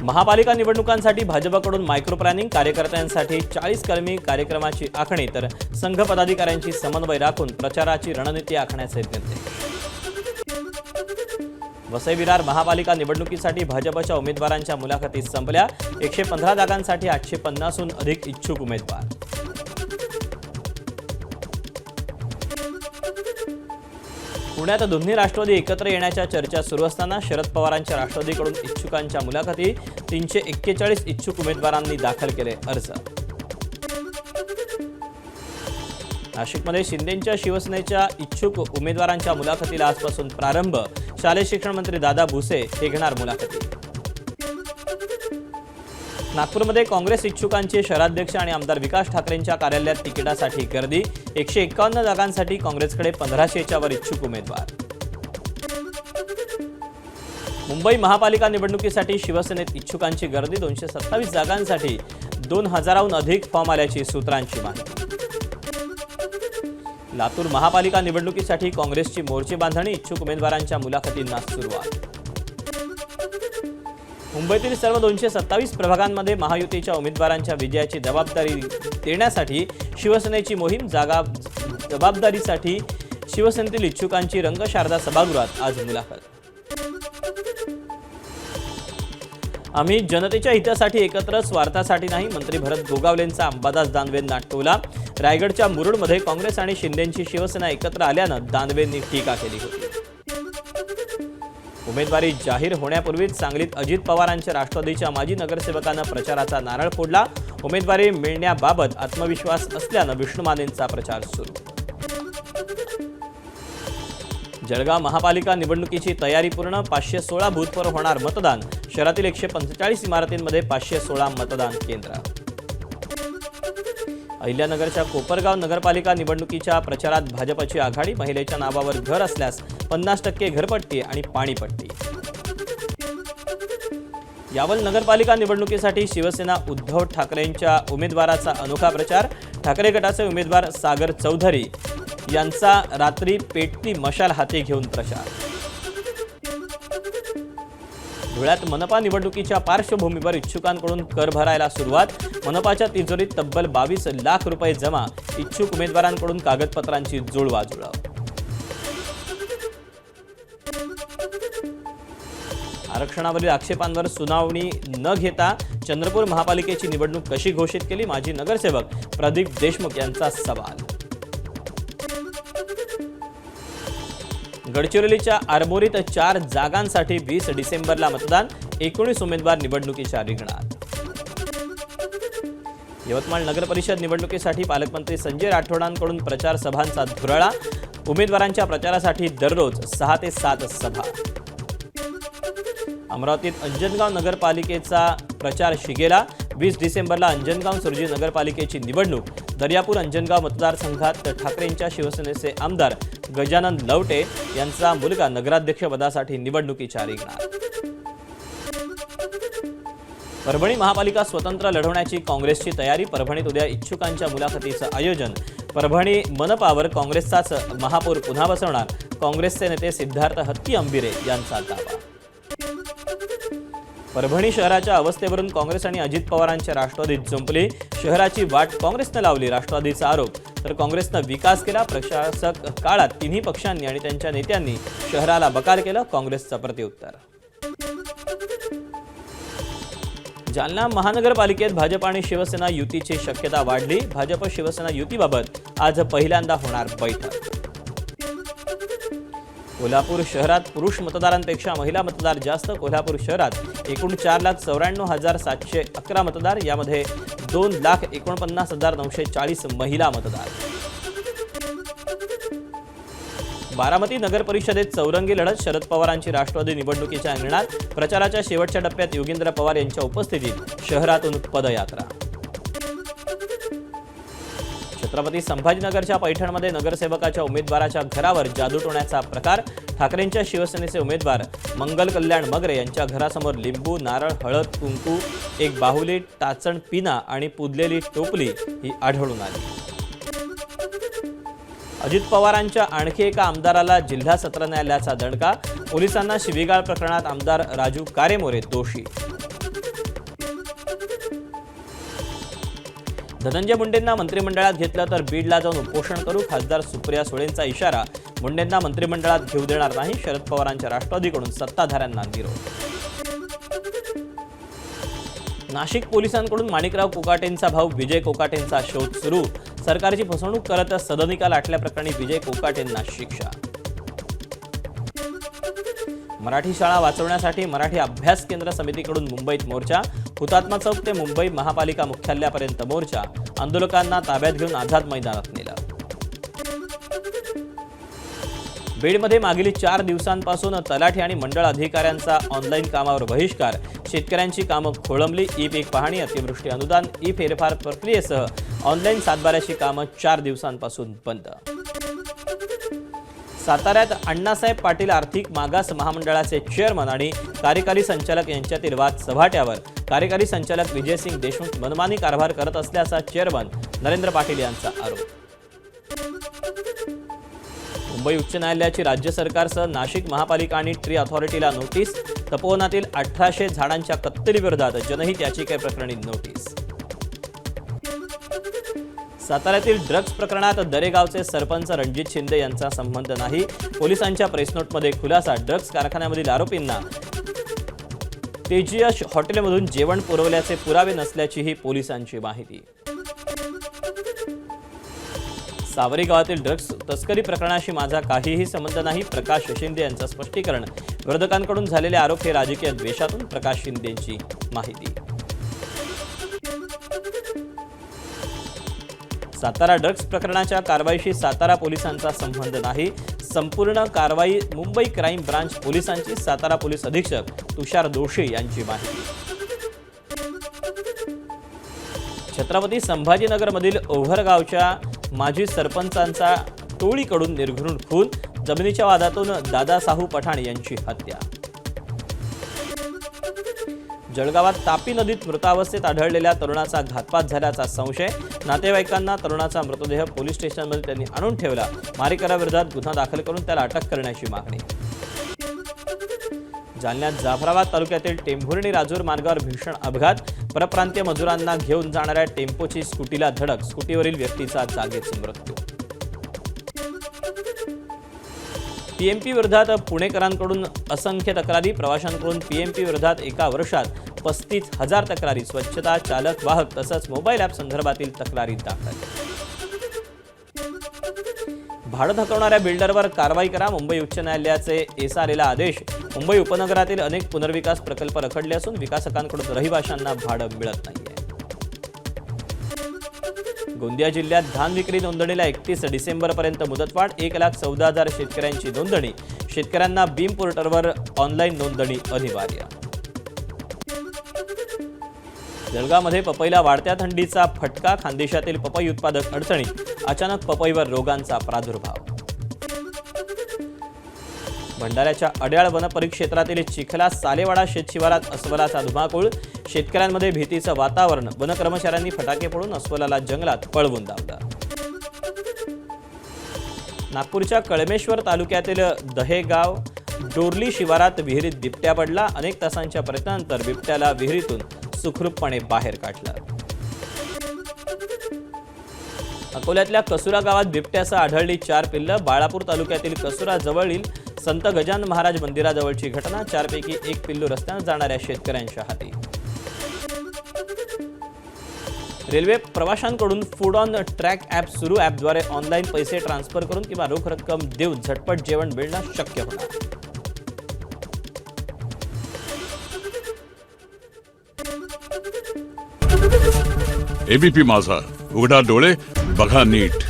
महापालिका निवडणुकांसाठी भाजपकडून मायक्रो प्लॅनिंग, कार्यकर्त्यांसाठी 40 कलमी कार्यक्रमाची आखणी तर संघ पदाधिकाऱ्यांची समन्वय राखून प्रचाराची रणनीती आखण्याचे निर्देश। वसई विरार महापालिका निवडणुकीसाठी भाजपच्या उमेदवारांच्या मुलाखती संपल्या। 115 जागांसाठी 850हून अधिक इच्छुक उमेदवार। पुण्यात दोन्ही राष्ट्रवादी एकत्र येण्याच्या चर्चा सुरू असताना शरद पवारांच्या राष्ट्रवादीकडून इच्छुकांच्या मुलाखती 341 इच्छुक उमेदवारांनी दाखल केले अर्ज। नाशिकमध्ये शिंदेंच्या शिवसेनेच्या इच्छुक उमेदवारांच्या मुलाखतीला आजपासून प्रारंभ। शालेय शिक्षण मंत्री दादा भुसे हे घेणार मुलाखती। नागपूरमध्ये काँग्रेस इच्छुकांचे शहराध्यक्ष आणि आमदार विकास ठाकरेंच्या कार्यालयात तिकिटासाठी गर्दी। 151 जागांसाठी काँग्रेसकडे 1500च्या वर इच्छुक उमेदवार। मुंबई महापालिका निवडणुकीसाठी शिवसेनेत इच्छुकांची गर्दी। 227 जागांसाठी 2000हून अधिक फॉर्म आल्याची सूत्रांची माहिती। लातूर महापालिका निवडणुकीसाठी काँग्रेसची मोर्चे बांधणी। इच्छुक उमेदवारांच्या मुलाखतींना सुरुवात। मुंबईतील सर्व 227 प्रभागांमध्ये महायुतीच्या उमेदवारांच्या विजयाची जबाबदारी देण्यासाठी शिवसेनेची मोहीम। जबाबदारीसाठी शिवसेनेतील इच्छुकांची रंगशारदा सभागृहात आज मुलाखत। आम्ही जनतेच्या हितासाठी एकत्र, स्वार्थासाठी नाही, मंत्री भरत गोगावलेंचा अंबादास दानवेंना टोला। रायगडच्या मुरुडमध्ये काँग्रेस आणि शिंदेंची शिवसेना एकत्र आल्यानं दानवेंनी टीका केली होती। उमेदवारी जाहीर होण्यापूर्वीच सांगलीत अजित पवारांच्या राष्ट्रवादीच्या माजी नगरसेवकांना प्रचाराचा नारळ फोडला। उमेदवारी मिळण्याबाबत आत्मविश्वास असल्यानं विष्णू मानेंचा प्रचार सुरू। जळगाव महापालिका निवडणुकीची तयारी पूर्ण। 516 बूथवर होणार मतदान। शहरातील 145 इमारतींमध्ये 516 मतदान केंद्र। अहिल्यानगरच्या कोपरगाव नगरपालिका निवडणुकीच्या प्रचारात भाजपची आघाडी। महिलेच्या नावावर घर असल्यास 50% घरपट्टी आणि पाणीपट्टी। यावल नगरपालिका निवडणुकीसाठी शिवसेना उद्धव ठाकरेंच्या उमेदवाराचा अनोखा प्रचार। ठाकरे गटाचे उमेदवार सागर चौधरी यांचा रात्री पेटती मशाल हाती घेऊन प्रचार। धुळ्यात मनपा निवडणुकीच्या पार्श्वभूमीवर इच्छुकांकडून कर भरायला सुरुवात। मनपाच्या तिजोरीत तब्बल 22 लाख रुपये जमा। इच्छुक उमेदवारांकडून कागदपत्रांची जुळवाजुळव। आरक्षणावरील आक्षेपांवर सुनावणी न घेता चंद्रपूर महापालिकेची निवडणूक कशी घोषित केली? माजी नगरसेवक प्रदीप देशमुख यांचा सवाल। गडचिरोलीच्या आरमोरीत 4 जागांसाठी 20 डिसेंबरला मतदान। 19 उमेदवार निवडणुकीच्या रिंगणात। यवतमाळ नगर परिषद निवडणुकीसाठी पालकमंत्री संजय राठोडांकडून प्रचार सभांचा धुराळा। उमेदवारांच्या प्रचारासाठी दररोज 6 ते 7 सभा। अमरावतीत अंजनगाव नगरपालिकेचा प्रचार शिगेला। 20 डिसेंबरला अंजनगाव सुरजी नगरपालिकेची निवडणूक। दर्यापूर अंजनगाव मतदारसंघात ठाकरेंच्या शिवसेनेचे आमदार गजानन लवटे यांचा मुलगा नगराध्यक्षपदासाठी निवडणुकीच्या रिंगणात। परभणी महापालिका स्वतंत्र लढवण्याची काँग्रेसची तयारी। परभणीत उद्या इच्छुकांच्या मुलाखतीचं आयोजन। परभणी मनपावर काँग्रेसचाच महापौर पुन्हा बसवणार। काँग्रेसचे नेते सिद्धार्थ हत्ती अंबिरे यांचा दावा। परभणी शहराच्या अवस्थेवरून काँग्रेस आणि अजित पवारांच्या राष्ट्रवादीत जुंपली। शहराची वाट काँग्रेसने लावली, राष्ट्रवादीचा आरोप। तर काँग्रेसनं विकास केला। प्रशासक काळात तिन्ही पक्षांनी आणि त्यांच्या नेत्यांनी शहराला बकार केलं, काँग्रेसचं प्रत्युत्तर। जालना महानगरपालिकेत भाजप आणि शिवसेना युतीची शक्यता वाढली। भाजप शिवसेना युतीबाबत आज पहिल्यांदा होणार बैठक। कोल्हापूर शहरात पुरुष मतदारांपेक्षा महिला मतदार जास्त। कोल्हापूर शहरात एकूण 4,94,711 मतदार, यामध्ये 2,49,940 महिला मतदार। बारामती नगर परिषदेत चौरंगी लढत। शरद पवारांची राष्ट्रवादी निवडणुकीच्या अंगणात। प्रचाराच्या शेवटच्या टप्प्यात योगेंद्र पवार यांच्या उपस्थितीत शहरातून पदयात्रा। छत्रपती संभाजीनगरच्या पैठणमध्ये नगरसेवकाच्या उमेदवाराच्या घरावर जादूटोण्याचा प्रकार। ठाकरेंच्या शिवसेनेचे उमेदवार मंगल कल्याण मगरे यांच्या घरासमोर लिंबू, नारळ, हळद, कुंकू, एक बाहुली, टाचण पिना आणि पुदलेली टोपली ही आढळून आली। अजित पवारांच्या आणखी एका आमदाराला जिल्हा सत्र न्यायालयाचा दणका। पोलिसांना शिवीगाळ प्रकरणात आमदार राजू कारेमोरे दोषी। धनंजय मुंडेंना मंत्रिमंडळात घेतलं तर बीडला जाऊन उपोषण करू, खासदार सुप्रिया सुळेंचा इशारा. मुंडेंना मंत्रिमंडळात घेऊ देणार नाही, शरद पवारांच्या राष्ट्रवादीकडून सत्ताधाऱ्यांना निरोप. नाशिक पोलिसांकडून माणिकराव कोकाटेंचा भाऊ विजय कोकाटेंचा शोध सुरू. सरकारची फसवणूक करत सदनिका लाटल्याप्रकरणी विजय कोकाटेंना शिक्षा. मराठी शाळा वाचवण्यासाठी मराठी अभ्यास केंद्र समितीकडून मुंबईत मोर्चा. हुतात्मा चौक ते मुंबई महापालिका मुख्यालयापर्यंत मोर्चा. आंदोलकांना ताब्यात घेऊन आझाद मैदानात नेलं. बीडमध्ये मागील 4 दिवसांपासून तलाठी आणि मंडळ अधिकाऱ्यांचा ऑनलाईन कामावर बहिष्कार. शेतकऱ्यांची कामं खोळंबली. ई पीक पाहणी, अतिवृष्टी अनुदान, ई फेरफार प्रक्रियेसह ऑनलाईन सातबाऱ्याची कामं 4 दिवसांपासून बंद. साताऱ्यात अण्णासाहेब पाटील आर्थिक मागास महामंडळाचे चेअरमन आणि कार्यकारी संचालक यांच्यातील वाद चव्हाट्यावर. कार्यकारी संचालक विजयसिंग देशमुख मनमानी कारभार करत असल्याचा चेअरमन नरेंद्र पाटील यांचा आरोप. मुंबई उच्च न्यायालयाची राज्य सरकारसह नाशिक महापालिका आणि ट्री अथॉरिटीला नोटीस. तपोवनातील 1800 झाडांच्या कत्तलीविरोधात जनहित याचिकेप्रकरणी नोटीस. साताऱ्यातील ड्रग्ज प्रकरणात दरेगावचे सरपंच रणजित शिंदे यांचा संबंध नाही. पोलिसांच्या प्रेसनोटमध्ये खुलासा. ड्रग्ज कारखान्यामधील आरोपींना तेजयश हॉटेलमधून जेवण पुरवल्याचे पुरावे नसल्याचीही पोलिसांची माहिती. सावरी गावातील ड्रग्ज तस्करी प्रकरणाशी माझा काहीही संबंध नाही. प्रकाश शिंदे यांचं स्पष्टीकरण. विरोधकांकडून झालेले आरोप हे राजकीय द्वेषातून. प्रकाश शिंदेंची माहिती. सातारा ड्रग्ज प्रकरणाच्या कारवाईशी सातारा पोलिसांचा संबंध नाही. संपूर्ण कारवाई मुंबई क्राईम ब्रांच पोलिसांची. सातारा पोलीस अधीक्षक तुषार दोशी यांची माहिती. छत्रपती संभाजीनगरमधील ओव्हरगावच्या माजी सरपंचांचा टोळीकडून निर्घृण खून. जमिनीच्या वादातून दादा साहू पठाण यांची हत्या. जळगावात तापी नदीत मृतावस्थेत आढळलेल्या तरुणाचा घातपात झाल्याचा संशय. नातेवाईकांना तरुणाचा मृतदेह पोलीस स्टेशनमध्ये त्यांनी आणून ठेवला. मारेकऱ्याविरोधात गुन्हा दाखल करून त्याला अटक करण्याची मागणी. जालन्यात जाफराबाद तालुक्यातील टेंभुर्णी राजूर मार्गावर भीषण अपघात. परप्रांतीय मजुरांना घेऊन जाणाऱ्या टेम्पोची स्कूटीला धडक. स्कूटीवरील व्यक्तीचा जागीच मृत्यू. पीएमपी विरोधात पुणेकरांकडून असंख्य तक्रारी. प्रवाशांकडून पीएमपी विरोधात एका वर्षात 35,000 तक्रारी. स्वच्छता, चालक, वाहक तसंच मोबाईल ॲप संदर्भातील तक्रारी दाखल. भाडं थकवणाऱ्या बिल्डरवर कारवाई करा. मुंबई उच्च न्यायालयाचे एसआरएला आदेश. मुंबई उपनगरातील अनेक पुनर्विकास प्रकल्प रखडले असून विकासकांकडून रहिवाशांना भाडं मिळत नाहीये. गोंदिया जिल्ह्यात धान विक्री नोंदणीला 31 डिसेंबरपर्यंत मुदतवाढ. 1,14,000 शेतकऱ्यांची नोंदणी. शेतकऱ्यांना बीम पोर्टलवर ऑनलाईन नोंदणी अनिवार्य. जळगावमध्ये पपईला वाढत्या थंडीचा फटका. खानदेशातील पपई उत्पादक अडचणीत. अचानक पपईवर रोगांचा प्रादुर्भाव. भंडाऱ्याच्या अड्याळ वनपरिक्षेत्रातील चिखला सालेवाडा शेतशिवारात अस्वलाचा धुमाकूळ. शेतकऱ्यांमध्ये भीतीचं वातावरण. वनकर्मचाऱ्यांनी फटाके फोडून अस्वलाला जंगलात पळवून लावलं. नागपूरच्या कळमेश्वर तालुक्यातील दहेगाव डोरली शिवारात विहिरीत बिबट्या पडला. अनेक तासांच्या प्रयत्नानंतर बिबट्याला विहिरीतून सुखरूपपणे बाहेर काढलं. अकोल्यातल्या कसुरा गावात बिबट्यासह आढळली 4 पिल्लं. बाळापूर तालुक्यातील कसुरा जवळील संत गजानन महाराज मंदिराजवळची घटना. 4 पैकी 1 पिल्लू रस्त्यानं जाणाऱ्या शेतकऱ्यांच्या हाती. रेल्वे प्रवाशांकडून फूड ऑन ट्रॅक ॲप सुरू. ॲपद्वारे ऑनलाईन पैसे ट्रान्सफर करून किंवा रोख रक्कम देऊन झटपट जेवण मिळणं शक्य होणार. एबीपी माझा, उघडा डोळे बघा नीट.